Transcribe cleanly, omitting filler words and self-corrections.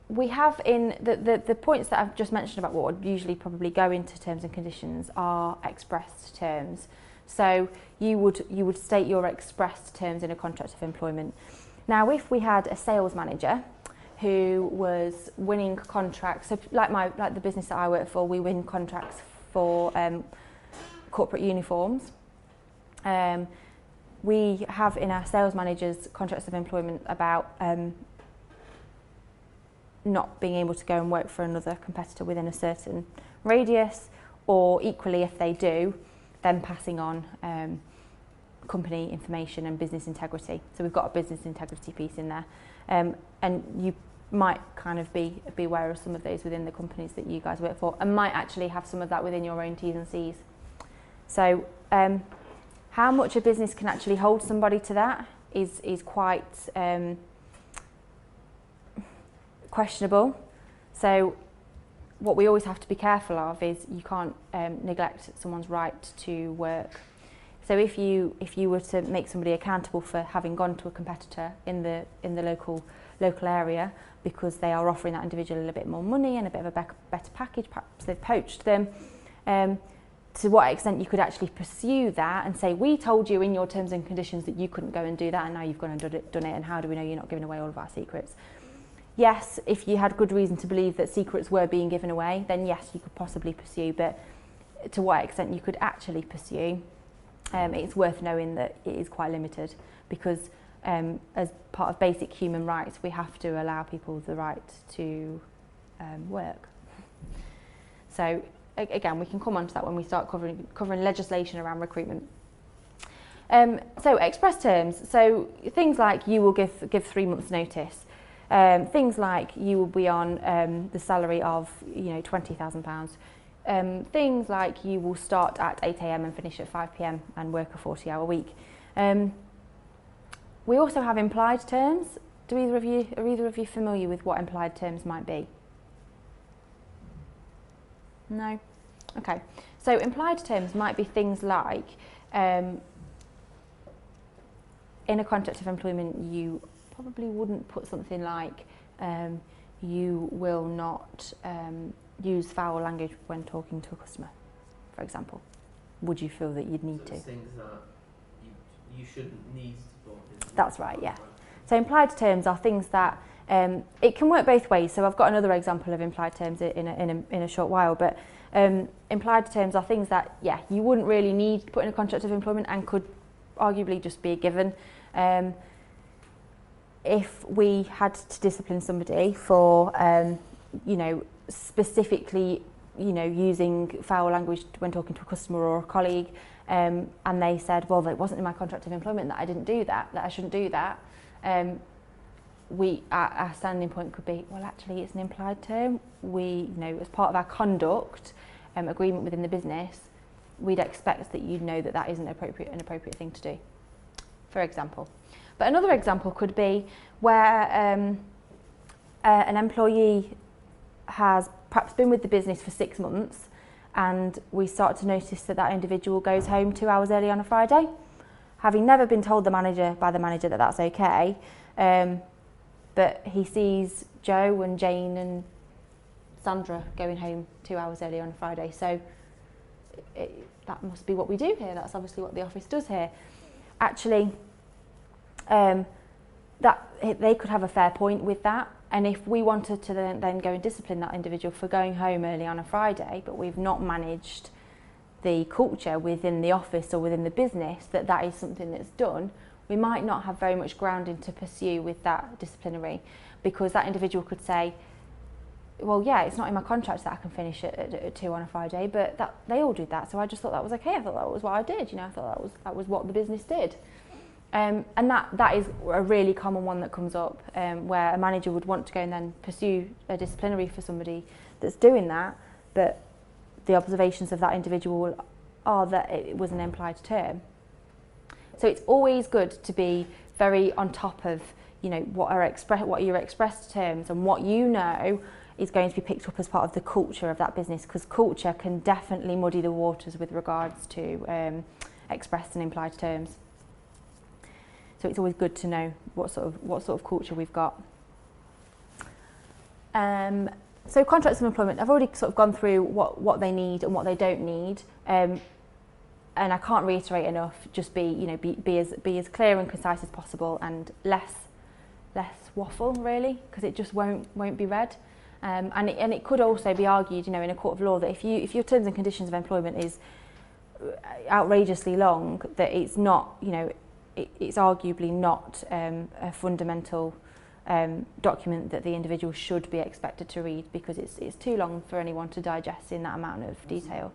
we have in the points that I've just mentioned about what would usually probably go into terms and conditions are expressed terms. So you would state your expressed terms in a contract of employment. Now, if we had a sales manager who was winning contracts, so like the business that I work for, we win contracts for corporate uniforms. We have in our sales managers contracts of employment about not being able to go and work for another competitor within a certain radius, or equally if they do, then passing on company information and business integrity. So we've got a business integrity piece in there, and you might kind of be aware of some of those within the companies that you guys work for, and might actually have some of that within your own T's and C's. So how much a business can actually hold somebody to that is quite questionable. So what we always have to be careful of is you can't neglect someone's right to work. So if you were to make somebody accountable for having gone to a competitor in the local area because they are offering that individual a little bit more money and a bit of a better package, perhaps they've poached them, to what extent you could actually pursue that and say, we told you in your terms and conditions that you couldn't go and do that, and now you've gone and done it, and how do we know you're not giving away all of our secrets? Yes, if you had good reason to believe that secrets were being given away, then yes, you could possibly pursue, but to what extent you could actually pursue, it's worth knowing that it is quite limited, because as part of basic human rights, we have to allow people the right to work. So again, we can come on to that when we start covering legislation around recruitment. So express terms, so things like you will give 3 months notice. Things like you will be on the salary of £20,000. Things like you will start at 8 AM and finish at 5 PM and work a 40-hour week. We also have implied terms. Are either of you familiar with what implied terms might be? No? Okay. So implied terms might be things like in a contract of employment you probably wouldn't put something like you will not use foul language when talking to a customer, for example. Would you feel that you'd need to? Things that you shouldn't need to put. That's right, yeah. So implied terms are things that it can work both ways. So I've got another example of implied terms in a short while, but implied terms are things that, yeah, you wouldn't really need to put in a contract of employment and could arguably just be a given. If we had to discipline somebody for, specifically, using foul language when talking to a customer or a colleague, and they said, well, it wasn't in my contract of employment that I didn't do that I shouldn't do that, our standing point could be, well, actually, it's an implied term. We, as part of our conduct agreement within the business, we'd expect that you'd know that that isn't an appropriate thing to do, for example. But another example could be where an employee has perhaps been with the business for 6 months, and we start to notice that that individual goes home 2 hours early on a Friday, having never been told by the manager that that's okay, but he sees Joe and Jane and Sandra going home 2 hours early on a Friday. So that must be what we do here. That's obviously what the office does here. Actually, that they could have a fair point with that, and if we wanted to then go and discipline that individual for going home early on a Friday, but we've not managed the culture within the office or within the business that is something that's done, we might not have very much grounding to pursue with that disciplinary, because that individual could say, well, yeah, it's not in my contract that I can finish at 2 on a Friday, but they all do that, so I just thought that was okay. I thought that was what I did. I thought that was what the business did. And that is a really common one that comes up, where a manager would want to go and then pursue a disciplinary for somebody that's doing that, but the observations of that individual are that it was an implied term. So it's always good to be very on top of, what are your expressed terms, and what is going to be picked up as part of the culture of that business, because culture can definitely muddy the waters with regards to expressed and implied terms. So it's always good to know what sort of culture we've got. So contracts of employment, I've already sort of gone through what they need and what they don't need, and I can't reiterate enough. Just be as clear and concise as possible, and less waffle really, because it just won't be read. And it could also be argued, in a court of law, that if your terms and conditions of employment is outrageously long, that it's not, it's arguably not a fundamental document that the individual should be expected to read, because it's too long for anyone to digest in that amount of detail.